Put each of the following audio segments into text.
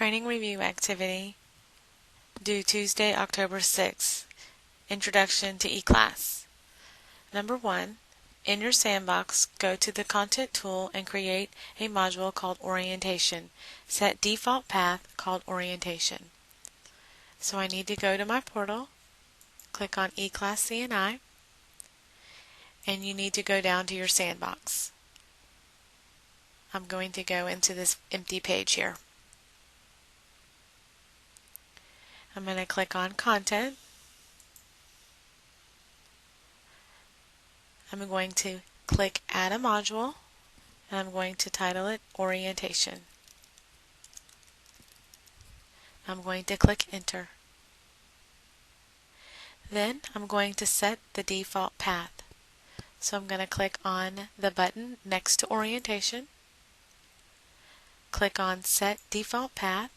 Training Review Activity due Tuesday, October 6th. Introduction to eCLASS. Number 1. In your sandbox, go to the Content tool and create a module called Orientation. Set default path called Orientation. So I need to go to my portal, click on eCLASS CNI, and you need to go down to your sandbox. I'm going to go into this empty page here. I'm going to click on Content. I'm going to click Add a Module, and I'm going to title it Orientation. I'm going to click Enter. Then I'm going to set the default path. So I'm going to click on the button next to Orientation, click on Set Default Path,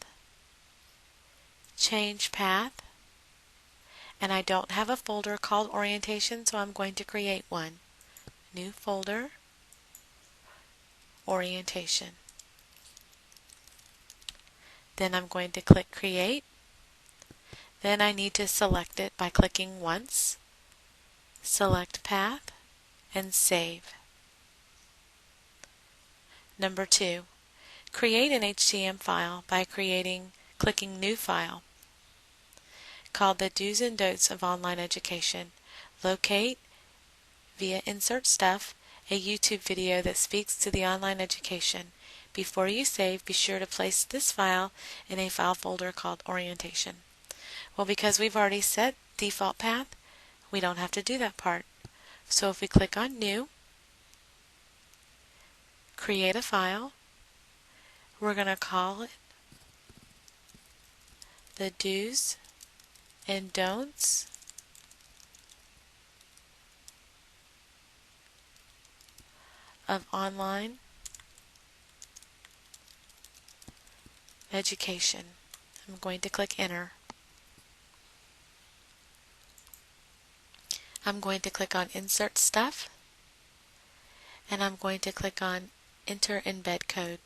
Change Path, and I don't have a folder called Orientation, so I'm going to create one. New folder, Orientation. Then I'm going to click Create. Then I need to select it by clicking once, select Path, and Save. Number 2. Create an HTML file by clicking New File, called the Do's and Don'ts of Online Education. Locate, via Insert Stuff, a YouTube video that speaks to the online education. Before you save, be sure to place this file in a file folder called Orientation. Well, because we've already set default path, we don't have to do that part. So if we click on New, create a file, we're going to call it the Do's and Don'ts of Online Education. I'm going to click Enter. I'm going to click on Insert Stuff, and I'm going to click on Enter Embed Code.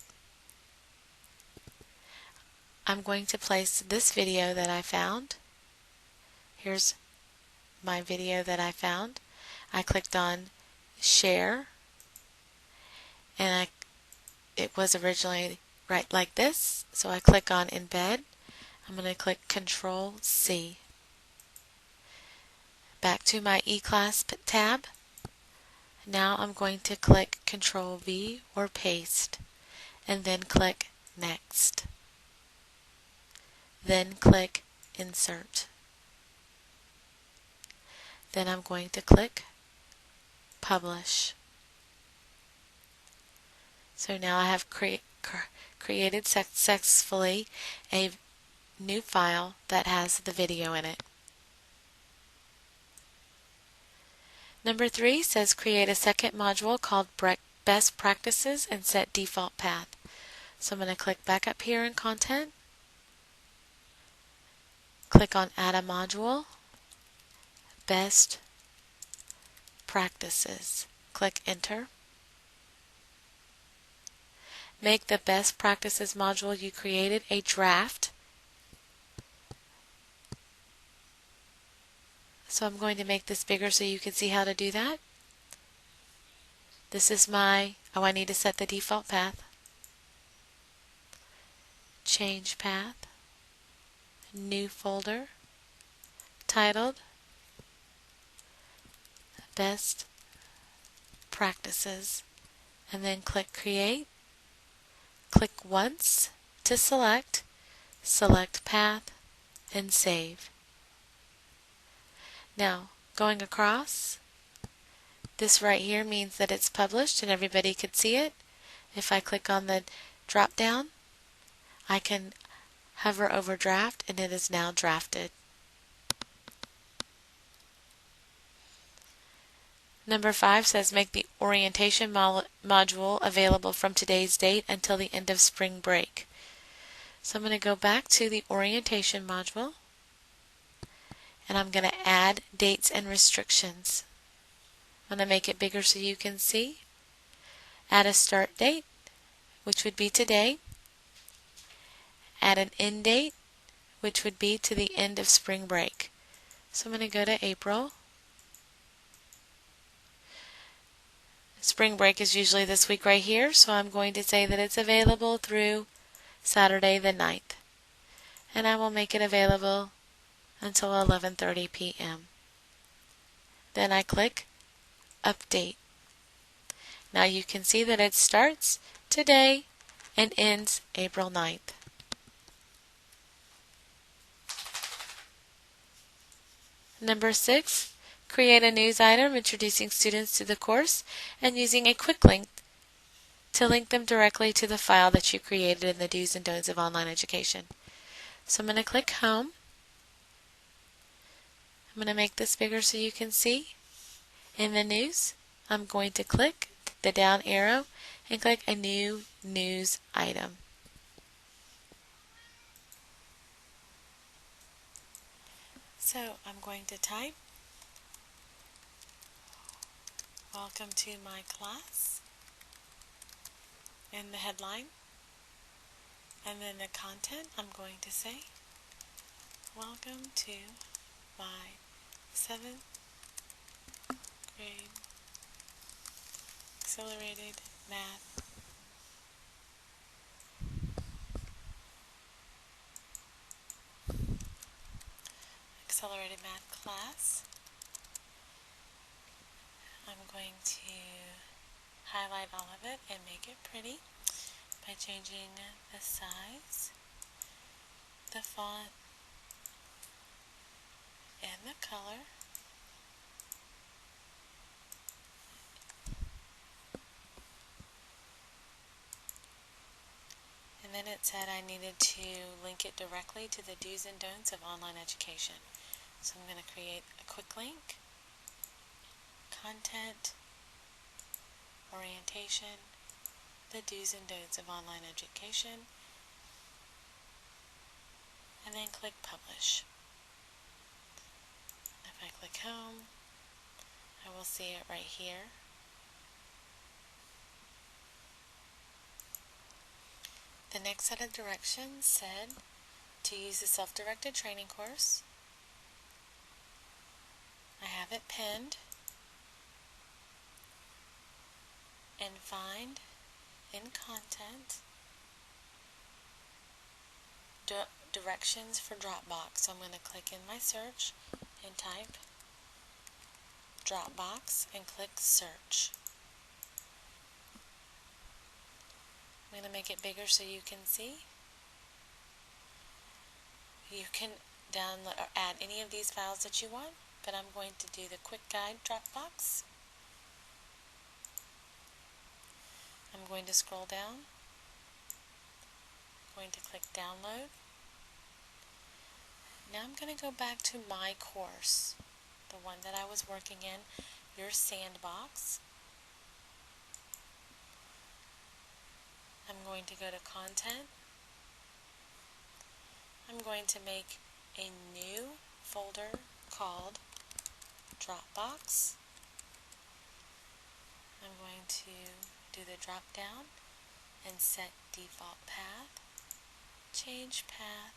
I'm going to place this video that I found. Here's my video that I found. I clicked on Share, and it was originally right like this, so I click on Embed. I'm going to click Control C. Back to my eCLASS tab. Now I'm going to click Control V or Paste, and then click Next. Then click Insert. Then I'm going to click Publish. So now I have created successfully a new file that has the video in it. Number 3 says create a second module called Best Practices and set default path. So I'm going to click back up here in Content, click on Add a Module, Best Practices. Click Enter. Make the Best Practices module you created a draft. So I'm going to make this bigger so you can see how to do that. This is I need to set the default path. Change path. New folder. Titled Best Practices. And then click Create. Click once to select Path, and Save. Now, going across, this right here means that it's published and everybody could see it. If I click on the drop down, I can hover over draft and it is now drafted. Number 5 says make the orientation module available from today's date until the end of spring break. So I'm going to go back to the orientation module, and I'm going to add dates and restrictions. I'm going to make it bigger so you can see. Add a start date, which would be today, add an end date, which would be to the end of spring break. So I'm going to go to April. Spring break is usually this week right here, so I'm going to say that it's available through Saturday the 9th. And I will make it available until 11:30 p.m. Then I click Update. Now you can see that it starts today and ends April 9th. Number 6, create a news item introducing students to the course and using a quick link to link them directly to the file that you created in the Do's and Don'ts of Online Education. So I'm going to click Home. I'm going to make this bigger so you can see. In the news, I'm going to click the down arrow and click a new news item. So I'm going to type, "Welcome to my class," in the headline. And then the content, I'm going to say, "Welcome to my 7th grade accelerated math class." I'm going to highlight all of it and make it pretty by changing the size, the font, and the color. And then it said I needed to link it directly to the Do's and Don'ts of Online Education. So I'm going to create a quick link, content, orientation, the Do's and Don'ts of Online Education, and then click Publish. If I click Home, I will see it right here. The next set of directions said to use the self-directed training course. I have it pinned, and find in content directions for Dropbox. So I'm going to click in my search and type Dropbox and click Search. I'm going to make it bigger so you can see. You can download or add any of these files that you want, but I'm going to do the Quick Guide Dropbox. I'm going to scroll down. I'm going to click Download. Now I'm going to go back to my course, the one that I was working in, your sandbox. I'm going to go to Content. I'm going to make a new folder called Dropbox. I'm going to do the drop down and set default path, change path,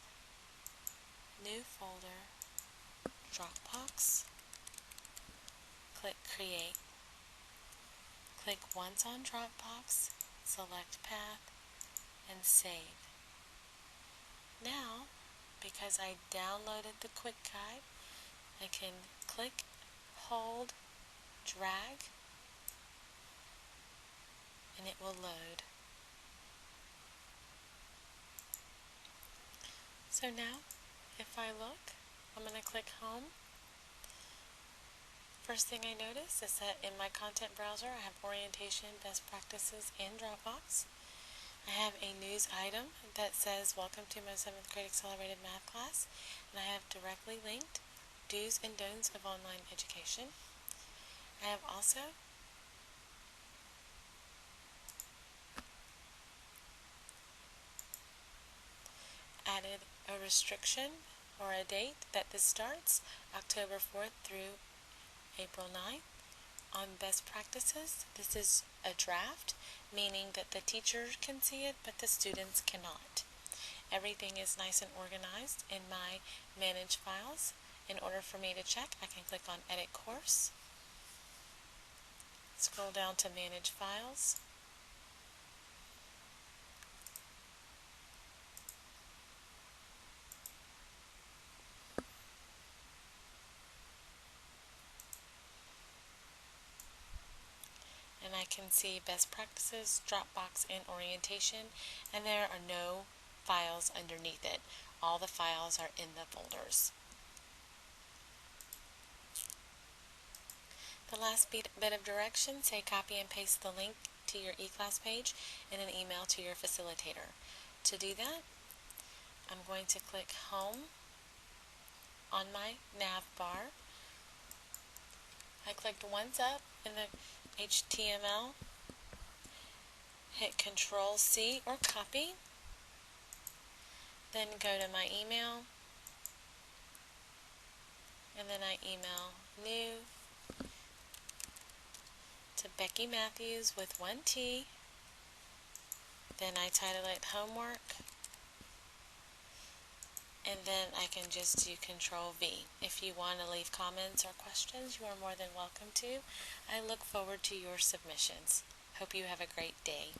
new folder, Dropbox, click Create. Click once on Dropbox, select path, and save. Now, because I downloaded the quick guide, I can click, hold, drag, and it will load. So now, if I look, I'm going to click Home. First thing I notice is that in my content browser I have orientation, best practices, and Dropbox. I have a news item that says "Welcome to my 7th grade accelerated math class," and I have directly linked Do's and Don'ts of Online Education. I have also added a restriction or a date that this starts October 4th through April 9th. On best practices, this is a draft, meaning that the teacher can see it but the students cannot. Everything is nice and organized in my Manage Files. In order for me to check, I can click on Edit Course, scroll down to Manage Files, and I can see Best Practices, Dropbox, and Orientation, and there are no files underneath it. All the files are in the folders. The last bit of direction, say copy and paste the link to your eClass page in an email to your facilitator. To do that, I'm going to click Home on my nav bar. I clicked once up in the HTML, hit Control C or copy, then go to my email, and then I email new to Becky Matthews with 1 T. Then I title it Homework, and then I can just do Control V. If you want to leave comments or questions, you are more than welcome to. I look forward to your submissions. Hope you have a great day.